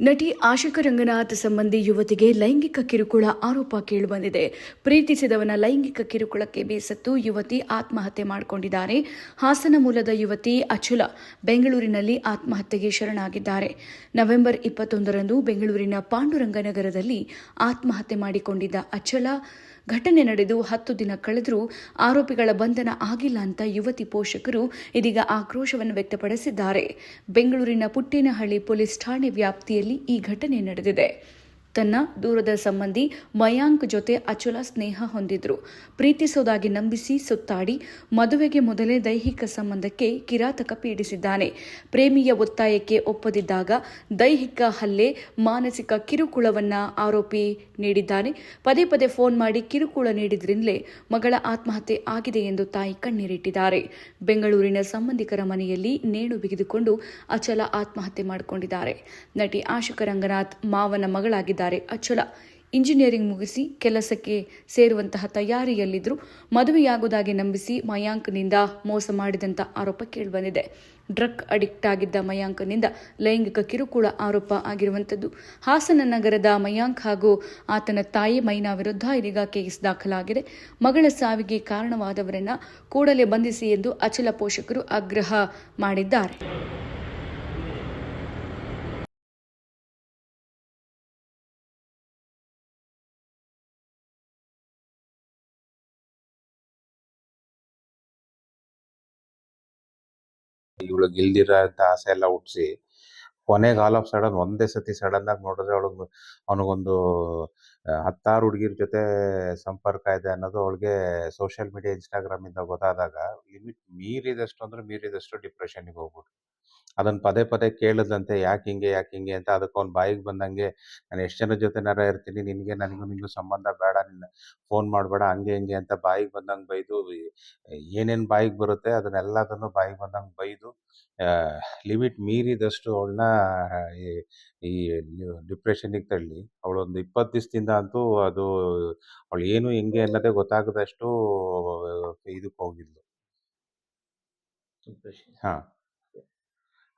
ನಟಿ ಆಶಿಕಾ ರಂಗನಾಥ್ ಸಂಬಂಧಿ ಯುವತಿಗೆ ಲೈಂಗಿಕ ಕಿರುಕುಳ ಆರೋಪ ಕೇಳಿಬಂದಿದೆ. ಪ್ರೀತಿಸಿದವನ ಲೈಂಗಿಕ ಕಿರುಕುಳಕ್ಕೆ ಬೇಸತ್ತು ಯುವತಿ ಆತ್ಮಹತ್ಯೆ ಮಾಡಿಕೊಂಡಿದ್ದಾರೆ. ಹಾಸನ ಮೂಲದ ಯುವತಿ ಅಚುಲ ಬೆಂಗಳೂರಿನಲ್ಲಿ ಆತ್ಮಹತ್ಯೆಗೆ ಶರಣಾಗಿದ್ದಾರೆ. ನವೆಂಬರ್ 21ರಂದು ಬೆಂಗಳೂರಿನ ಪಾಂಡುರಂಗನಗರದಲ್ಲಿ ಆತ್ಮಹತ್ಯೆ ಮಾಡಿಕೊಂಡಿದ್ದ ಅಚಲ ಘಟನೆ ನಡೆದು 10 ದಿನ ಕಳೆದರೂ ಆರೋಪಿಗಳ ಬಂಧನ ಆಗಿಲ್ಲ ಅಂತ ಯುವತಿ ಪೋಷಕರು ಇದೀಗ ಆಕ್ರೋಶವನ್ನು ವ್ಯಕ್ತಪಡಿಸಿದ್ದಾರೆ. ಬೆಂಗಳೂರಿನ ಪುಟ್ಟೇನಹಳ್ಳಿ ಪೊಲೀಸ್ ಠಾಣೆ ವ್ಯಾಪ್ತಿಯಲ್ಲಿ ಈ ಘಟನೆ ನಡೆದಿದೆ. ತನ್ನ ದೂರದ ಸಂಬಂಧಿ ಮಯಾಂಕ್ ಜೊತೆ ಅಚುಲ ಸ್ನೇಹ ಹೊಂದಿದ್ರು. ಪ್ರೀತಿಸೋದಾಗಿ ನಂಬಿಸಿ ಸುತ್ತಾಡಿ ಮದುವೆಗೆ ಮೊದಲೇ ದೈಹಿಕ ಸಂಬಂಧಕ್ಕೆ ಕಿರಾತಕ ಪೀಡಿಸಿದ್ದಾನೆ. ಪ್ರೇಮಿಯ ಒತ್ತಾಯಕ್ಕೆ ಒಪ್ಪದಿದ್ದಾಗ ದೈಹಿಕ ಹಲ್ಲೆ, ಮಾನಸಿಕ ಕಿರುಕುಳವನ್ನ ಆರೋಪಿ ನೀಡಿದ್ದಾನೆ. ಪದೇ ಪದೇ ಫೋನ್ ಮಾಡಿ ಕಿರುಕುಳ ನೀಡಿದ್ರಿಂದಲೇ ಮಗಳ ಆತ್ಮಹತ್ಯೆ ಆಗಿದೆ ಎಂದು ತಾಯಿ ಕಣ್ಣೀರಿಟ್ಟಿದ್ದಾರೆ. ಬೆಂಗಳೂರಿನ ಸಂಬಂಧಿಕರ ಮನೆಯಲ್ಲಿ ನೇಣು ಬಿಗಿದುಕೊಂಡು ಅಚಲ ಆತ್ಮಹತ್ಯೆ ಮಾಡಿಕೊಂಡಿದ್ದಾರೆ. ನಟಿ ಆಶಿಕಾ ರಂಗನಾಥ್ ಮಾವನ ಮಗಳಾಗಿದ್ದಾರೆ ಅಚಲ. ಇಂಜಿನಿಯರಿಂಗ್ ಮುಗಿಸಿ ಕೆಲಸಕ್ಕೆ ಸೇರುವಂತಹ ತಯಾರಿಯಲ್ಲಿದ್ದರು. ಮದುವೆಯಾಗುವುದಾಗಿ ನಂಬಿಸಿ ಮಯಾಂಕ್ನಿಂದ ಮೋಸ ಮಾಡಿದಂಥ ಆರೋಪ ಕೇಳಿಬಂದಿದೆ. ಡ್ರಗ್ ಅಡಿಕ್ಟ್ ಆಗಿದ್ದ ಮಯಾಂಕ್ನಿಂದ ಲೈಂಗಿಕ ಕಿರುಕುಳ ಆರೋಪ ಆಗಿರುವಂಥದ್ದು. ಹಾಸನ ನಗರದ ಮಯಾಂಕ್ ಹಾಗೂ ಆತನ ತಾಯಿ ಮೈನಾ ವಿರುದ್ಧ ಇದೀಗ ಕೇಸ್ ದಾಖಲಾಗಿದೆ. ಮಗಳ ಸಾವಿಗೆ ಕಾರಣವಾದವರನ್ನ ಕೂಡಲೇ ಬಂಧಿಸಿ ಎಂದು ಅಚಲ ಪೋಷಕರು ಆಗ್ರಹ ಮಾಡಿದ್ದಾರೆ. ಇವಳಿಗೆ ಇಲ್ದಿರೋ ಅಂತ ಆಸೆ ಎಲ್ಲ ಹುಟ್ಟಿಸಿ ಕೊನೆಗೆ ಆಲ್ ಆಫ್ ಸಡನ್ ಒಂದೇ ಸತಿ ಸಡನ್ ಆಗಿ ನೋಡಿದ್ರೆ ಅವನಿಗೊಂದು 16 ಹುಡುಗಿರ ಜೊತೆ ಸಂಪರ್ಕ ಇದೆ ಅನ್ನೋದು ಅವಳಿಗೆ ಸೋಷಿಯಲ್ ಮೀಡಿಯಾ ಇನ್ಸ್ಟಾಗ್ರಾಮಿಂದ ಗೊತ್ತಾದಾಗ ಲಿಮಿಟ್ ಮೀರಿದಷ್ಟು ಡಿಪ್ರೆಷನ್ಗೆ ಹೋಗ್ಬಿಟ್ಟು ಅದನ್ನ ಪದೇ ಪದೇ ಕೇಳಿದಂತೆ ಯಾಕೆ ಹಿಂಗೆ ಅಂತ ಅದಕ್ಕೆ ಅವ್ನ ಬಾಯಿಗೆ ಬಂದಂಗೆ ನಾನು ಎಷ್ಟು ಜನ ಜೊತೆನಾರ ಇರ್ತೀನಿ, ನನಗೂ ಸಂಬಂಧ ಬೇಡ, ನಿನ್ನ ಫೋನ್ ಮಾಡಬೇಡ, ಹಂಗೆ ಹಿಂಗೆ ಅಂತ ಬಾಯಿಗೆ ಬಂದಂಗೆ ಬೈದು ಏನೇನು ಬಾಯಿಗೆ ಬರುತ್ತೆ ಅದನ್ನೆಲ್ಲದನ್ನು ಬಾಯಿಗೆ ಬಂದಂಗೆ ಬೈದು ಲಿಮಿಟ್ ಮೀರಿದಷ್ಟು ಅವಳನ್ನ ಈ ಡಿಪ್ರೆಷನ್ನಿಗೆ ತಳ್ಳಿ ಅವಳೊಂದು 20 ದಿವಸದಿಂದ ಅಂತೂ ಅದು ಅವಳು ಏನು ಹೆಂಗೆ ಅನ್ನೋದೇ ಗೊತ್ತಾಗದಷ್ಟು ಇದಕ್ಕೆ ಹೋಗಿದ್ಲು. ಹಾಂ.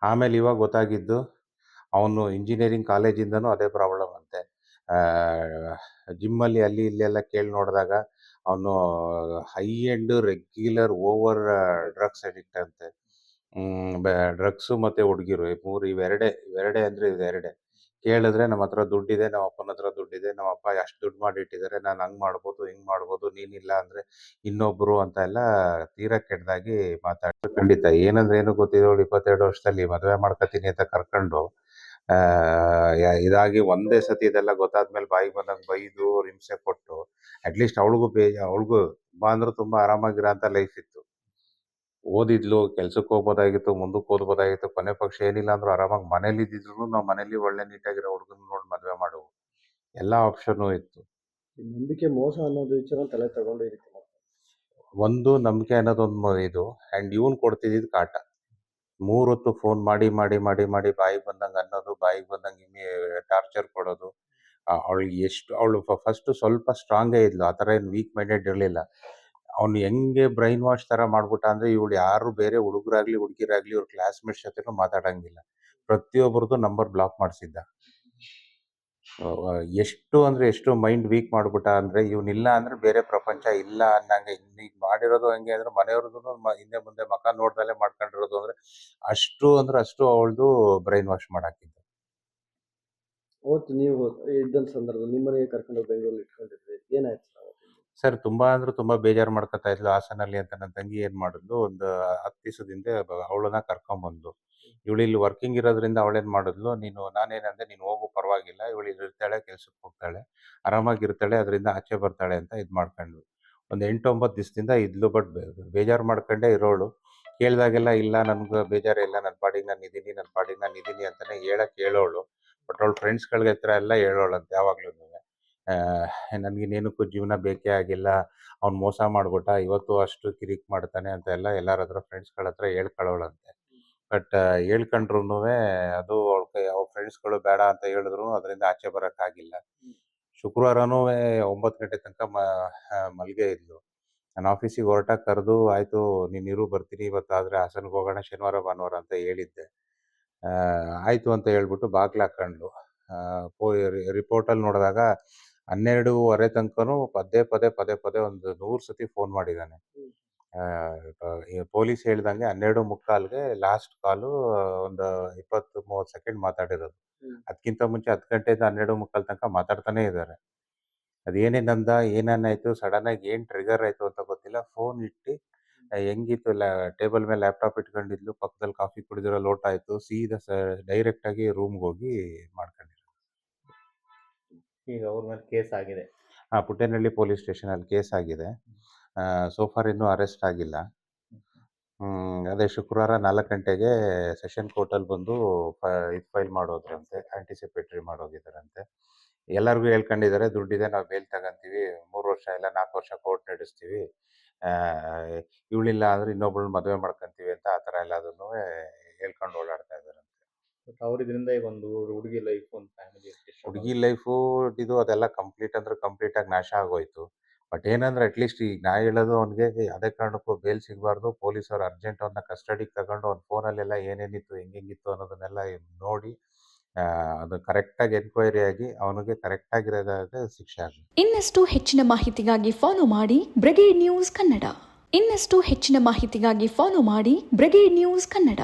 ಆಮೇಲೆ ಇವಾಗ ಗೊತ್ತಾಗಿದ್ದು ಅವನು ಇಂಜಿನಿಯರಿಂಗ್ ಕಾಲೇಜಿಂದನೂ ಅದೇ ಪ್ರಾಬ್ಲಮ್ ಅಂತೆ. ಜಿಮ್ಮಲ್ಲಿ ಅಲ್ಲಿ ಇಲ್ಲೆಲ್ಲ ಕೇಳಿ ನೋಡಿದಾಗ ಅವನು high end regular over drugs addict ಅಂತೆ. ಡ್ರಗ್ಸು ಮತ್ತು ಹುಡುಗಿರು ಇವೆರಡೇ ಅಂದರೆ ಇದೆರಡೇ. ಕೇಳಿದ್ರೆ ನಮ್ಮ ಹತ್ರ ದುಡ್ಡಿದೆ, ನಮ್ಮ ಅಪ್ಪನ ಹತ್ರ ದುಡ್ಡಿದೆ, ನಮ್ಮ ಅಪ್ಪ ಅಷ್ಟು ದುಡ್ಡು ಮಾಡಿಟ್ಟಿದ್ದಾರೆ, ನಾನು ಹಂಗೆ ಮಾಡ್ಬೋದು ಹಿಂಗೆ ಮಾಡ್ಬೋದು, ನೀನಿಲ್ಲ ಅಂದರೆ ಇನ್ನೊಬ್ಬರು ಅಂತ ಎಲ್ಲ ತೀರಾ ಕೆಟ್ಟದಾಗಿ ಮಾತಾಡ್ತಾರೆ. ಖಂಡಿತ ಏನಂದ್ರೆ ಏನು ಗೊತ್ತಿದ್ದವಳು 22 ವರ್ಷದಲ್ಲಿ ಮದುವೆ ಮಾಡ್ಕೊತೀನಿ ಅಂತ ಕರ್ಕೊಂಡು ಇದಾಗಿ ಒಂದೇ ಸತಿ ಇದೆಲ್ಲ ಗೊತ್ತಾದ್ಮೇಲೆ ಬಾಯಿಗೆ ಬಂದಂಗೆ ಬೈದು ಹಿಂಸೆ ಕೊಟ್ಟು ಅಟ್ಲೀಸ್ಟ್ ಅವಳಿಗೂ ತುಂಬ ಅಂದ್ರೆ ತುಂಬ ಆರಾಮಾಗಿರೋ ಅಂತ ಲೈಫ್ ಇತ್ತು. ಓದಿದ್ಲು, ಕೆಲ್ಸಕ್ಕೆ ಹೋಗ್ಬೋದಾಗಿತ್ತು, ಮುಂದಕ್ಕೆ ಓದ್ಬೋದಾಗಿತ್ತು, ಕೊನೆ ಪಕ್ಷ ಏನಿಲ್ಲ ಅಂದ್ರೂ ಆರಾಮಾಗಿ ಮನೇಲಿ ಇದ್ದಿದ್ರು ನಾವು ಮನೇಲಿ ಒಳ್ಳೆ ನೀಟಾಗಿರೋ ಹುಡುಗನ ನೋಡಿ ಮದುವೆ ಮಾಡುವು ಎಲ್ಲ ಆಪ್ಷನ್ನು ಇತ್ತು. ನಂಬಿಕೆ ಮೋಸ ಅನ್ನೋದು ವಿಚಾರ ತಲೆ ತಗೊಂಡು ಈ ರೀತಿ ಒಂದು ನಂಬಿಕೆ ಅನ್ನೋದೊಂದು ಇದು ಆ್ಯಂಡ್ ಇವನು ಕೊಡ್ತಿದ್ದಿದ್ದು ಕಾಟ. 3 ಹೊತ್ತು ಫೋನ್ ಮಾಡಿ ಬಾಯಿಗೆ ಬಂದಂಗೆ ಅನ್ನೋದು, ಬಾಯಿಗೆ ಬಂದಂಗೆ ಟಾರ್ಚರ್ ಕೊಡೋದು. ಅವಳು ಫಸ್ಟ್ ಸ್ವಲ್ಪ ಸ್ಟ್ರಾಂಗೇ ಇದ್ಲು, ಆ ಥರ ಏನು ವೀಕ್ ಮೈಂಡೆಡ್ ಇರಲಿಲ್ಲ. ಅವ್ನು ಹೆಂಗೆ ಬ್ರೈನ್ ವಾಶ್ ಥರ ಮಾಡ್ಬಿಟ್ಟ ಅಂದರೆ ಇವಳು ಯಾರು ಬೇರೆ ಹುಡುಗರಾಗಲಿ ಹುಡುಗಿರಾಗಲಿ ಇವ್ರ ಕ್ಲಾಸ್ಮೇಟ್ಸ್ ಜೊತೆನೂ ಮಾತಾಡೋಂಗಿಲ್ಲ. ಪ್ರತಿಯೊಬ್ಬರದ್ದು ನಂಬರ್ ಬ್ಲಾಕ್ ಮಾಡಿಸಿದ್ದ. ಎಷ್ಟು ಮೈಂಡ್ ವೀಕ್ ಮಾಡ್ಬಿಟ್ಟ ಅಂದರೆ ಇವನಿಲ್ಲ ಅಂದರೆ ಬೇರೆ ಪ್ರಪಂಚ ಇಲ್ಲ ಅನ್ನಂಗೆ. ಈಗ ಮಾಡಿರೋದು ಹೆಂಗೆ ಅಂದರೆ ಮನೆಯವ್ರದ್ದು ಹಿಂದೆ ಮುಂದೆ ಮಕ ನೋಡ್ದಲ್ಲೇ ಮಾಡ್ಕೊಂಡಿರೋದು ಅಂದರೆ ಅಷ್ಟು ಅವಳದು ಬ್ರೈನ್ ವಾಶ್ ಮಾಡಾಕಿದ್ದು. ಅವತ್ತು ನೀವು ಇದ್ದಂಥ ಸಂದರ್ಭದಲ್ಲಿ ನಿಮ್ಮನೆಗೆ ಕರ್ಕೊಂಡು ಬೆಂಗಳೂರಲ್ಲಿ ಇಟ್ಕೊಂಡಿದ್ರಿ, ಏನಾಯ್ತು ಸರ್? ತುಂಬ ಅಂದ್ರೆ ತುಂಬ ಬೇಜಾರು ಮಾಡ್ಕೊತಾ ಇದ್ಲು ಹಾಸನಲ್ಲಿ ಅಂತ. ನನ್ನ ತಂಗಿ ಏನು ಮಾಡಿದ್ಲು, ಒಂದು 10 ದಿವಸದಿಂದ ಅವಳನ್ನ ಕರ್ಕೊಂಬಂದ್ಲು. ಇವಳು ಇಲ್ಲಿ ವರ್ಕಿಂಗ್ ಇರೋದ್ರಿಂದ ಅವಳೇನು ಮಾಡಿದ್ಲು, ನಾನೇನಂದೆ, ನೀನು ಹೋಗು ಪರವಾಗಿಲ್ಲ, ಇವಳು ಇರ್ತಾಳೆ, ಕೆಲ್ಸಕ್ಕೆ ಹೋಗ್ತಾಳೆ, ಆರಾಮಾಗಿರ್ತಾಳೆ, ಅದರಿಂದ ಆಚೆ ಬರ್ತಾಳೆ ಅಂತ ಇದು ಮಾಡ್ಕೊಂಡ್ಳು. ಒಂದು 8-9 ದಿವಸದಿಂದ ಇದ್ಲು. ಬಟ್ ಬೇಜಾರು ಮಾಡ್ಕೊಂಡೇ ಇರೋಳು. ಕೇಳಿದಾಗೆಲ್ಲ ಇಲ್ಲ ನನಗೆ ಬೇಜಾರೇ ಇಲ್ಲ, ನನ್ನ ಪಾಡಿಗೆ ನಾನು ಇದ್ದೀನಿ ಅಂತಲೇ ಹೇಳೋಳು. ಬಟ್ ಅವಳು ಫ್ರೆಂಡ್ಸ್ಗಳಿಗೆ ಹತ್ರ ಎಲ್ಲ ಹೇಳೋಳಂತೆ ಯಾವಾಗ್ಲೂ, ನನಗಿನ್ನೇನಕ್ಕೂ ಜೀವನ ಬೇಕೇ ಆಗಿಲ್ಲ, ಅವ್ನು ಮೋಸ ಮಾಡ್ಬಿಟ್ಟ, ಇವತ್ತು ಅಷ್ಟು ಕಿರಿಕ್ ಮಾಡ್ತಾನೆ ಅಂತ ಎಲ್ಲರ ಹತ್ರ ಫ್ರೆಂಡ್ಸ್ಗಳ ಹತ್ರ ಹೇಳ್ಕೊಳ್ಳೋಳಂತೆ. ಬಟ್ ಹೇಳ್ಕೊಂಡ್ರುನು ಅದು ಅವ್ಳ ಫ್ರೆಂಡ್ಸ್ಗಳು ಬೇಡ ಅಂತ ಹೇಳಿದ್ರು ಅದರಿಂದ ಆಚೆ ಬರೋಕ್ಕಾಗಿಲ್ಲ. ಶುಕ್ರವಾರನೂ 9 ಗಂಟೆ ತನಕ ಮಲ್ಗೆ ಇದ್ಲು. ನಾನು ಆಫೀಸಿಗೆ ಹೊರಟಾಗ ಕರೆದು, ಆಯಿತು ನೀನಿರು ಬರ್ತೀನಿ ಇವತ್ತು, ಆದರೆ ಹಾಸನ್ಗೆ ಹೋಗೋಣ ಶನಿವಾರ ಭಾನುವಾರ ಅಂತ ಹೇಳಿದ್ದೆ. ಆಯಿತು ಅಂತ ಹೇಳ್ಬಿಟ್ಟು ಬಾಗ್ಲು ಹಾಕ್ಕೊಂಡ್ಲು. ರಿಪೋರ್ಟಲ್ಲಿ ನೋಡಿದಾಗ 12:30 ತನಕನೂ ಪದೇ ಒಂದು 100 ಸತಿ ಫೋನ್ ಮಾಡಿದ್ದಾನೆ. ಈ ಪೊಲೀಸ್ ಹೇಳ್ದಂಗೆ 12:45ಗೆ ಲಾಸ್ಟ್ ಕಾಲು ಒಂದು 20-30 ಸೆಕೆಂಡ್ ಮಾತಾಡಿರೋದು. ಅದಕ್ಕಿಂತ ಮುಂಚೆ 10 ಗಂಟೆಯಿಂದ 12:45 ತನಕ ಮಾತಾಡ್ತಾನೆ ಇದ್ದಾರೆ. ಅದೇನೇನಂದ, ಏನೇನಾಯ್ತು, ಸಡನ್ನಾಗಿ ಏನು ಟ್ರಿಗರ್ ಆಯಿತು ಅಂತ ಗೊತ್ತಿಲ್ಲ. ಫೋನ್ ಇಟ್ಟು ಹೆಂಗಿತ್ತು, ಟೇಬಲ್ ಮೇಲೆ ಲ್ಯಾಪ್ಟಾಪ್ ಇಟ್ಕೊಂಡಿದ್ಲು, ಪಕ್ಕದಲ್ಲಿ ಕಾಫಿ ಕುಡಿದಿರೋ ಲೋಟ ಆಯಿತು, ಸೀದಾ ಡೈರೆಕ್ಟಾಗಿ ರೂಮ್ಗೆ ಹೋಗಿ ಮಾಡ್ಕೊಂಡಿರೋದು. ಈಗ ಅವ್ರ ಮೇಲೆ ಕೇಸ್ ಆಗಿದೆ. ಪುಟ್ಟೇನಹಳ್ಳಿ ಪೊಲೀಸ್ ಸ್ಟೇಷನಲ್ಲಿ ಕೇಸ್ ಆಗಿದೆ. ಸೋ ಫಾರ್ ಇನ್ನೂ ಅರೆಸ್ಟ್ ಆಗಿಲ್ಲ. ಅದೇ ಶುಕ್ರವಾರ 4 ಗಂಟೆಗೆ ಸೆಷನ್ ಕೋರ್ಟಲ್ಲಿ ಬಂದು ಇದು ಫೈಲ್ ಮಾಡೋದ್ರಂತೆ, ಆಂಟಿಸಿಪೇಟರಿ ಮಾಡೋಗಿದ್ದಾರಂತೆ. ಎಲ್ಲರಿಗೂ ಹೇಳ್ಕೊಂಡಿದ್ದಾರೆ, ದುಡ್ಡಿದೆ, ನಾವು ಬೇಲ್ ತಗೊಂತೀವಿ, 3 ವರ್ಷ ಇಲ್ಲ 4 ವರ್ಷ ಕೋರ್ಟ್ ನಡೆಸ್ತೀವಿ, ಇವಳಿಲ್ಲ ಅಂದರೆ ಇನ್ನೊಬ್ಳನ್ನ ಮದುವೆ ಮಾಡ್ಕೊತೀವಿ ಅಂತ ಆ ಥರ ಎಲ್ಲದನ್ನು ಹೇಳ್ಕೊಂಡು ಓಡಾಡ್ತಾ ಇದ್ದಾರಂತೆ. ಬಟ್ ಅವ್ರ ಇದರಿಂದ ಈಗ ಒಂದು ಹುಡುಗಿ ಲೈಫ್, ಒಂದು ಫ್ಯಾಮಿಲಿ ಹುಡುಗಿ ಲೈಫು ಇದು ಅದೆಲ್ಲ ಕಂಪ್ಲೀಟಾಗಿ ನಾಶ ಆಗೋಯ್ತು. ಬಟ್ ಏನಂದ್ರೆ ಅಟ್ಲೀಸ್ಟ್ ಈಗ ನಾ ಹೇಳೋದು ಅವ್ನಿಗೆ ಯಾವುದೇ ಕಾರಣಕ್ಕೂ ಬೇಲ್ ಸಿಗಬಾರ್ದು. ಪೊಲೀಸರು ಅರ್ಜೆಂಟ್ ಅವ್ನ ಕಸ್ಟಡಿಗೆ ತಗೊಂಡು ಅವ್ನ ಫೋನಲ್ಲೆಲ್ಲ ಏನೇನಿತ್ತು, ಹೆಂಗಿತ್ತು ಅನ್ನೋದನ್ನೆಲ್ಲ ನೋಡಿ ಅದು ಕರೆಕ್ಟಾಗಿ ಎನ್ಕ್ವೈರಿ ಆಗಿ ಅವನಿಗೆ ಕರೆಕ್ಟಾಗಿರೋದಾದ್ರೆ ಶಿಕ್ಷೆ ಆಗಲಿ. ಇನ್ನಷ್ಟು ಹೆಚ್ಚಿನ ಮಾಹಿತಿಗಾಗಿ ಫಾಲೋ ಮಾಡಿ ಬ್ರಿಗೇಡ್ ನ್ಯೂಸ್ ಕನ್ನಡ.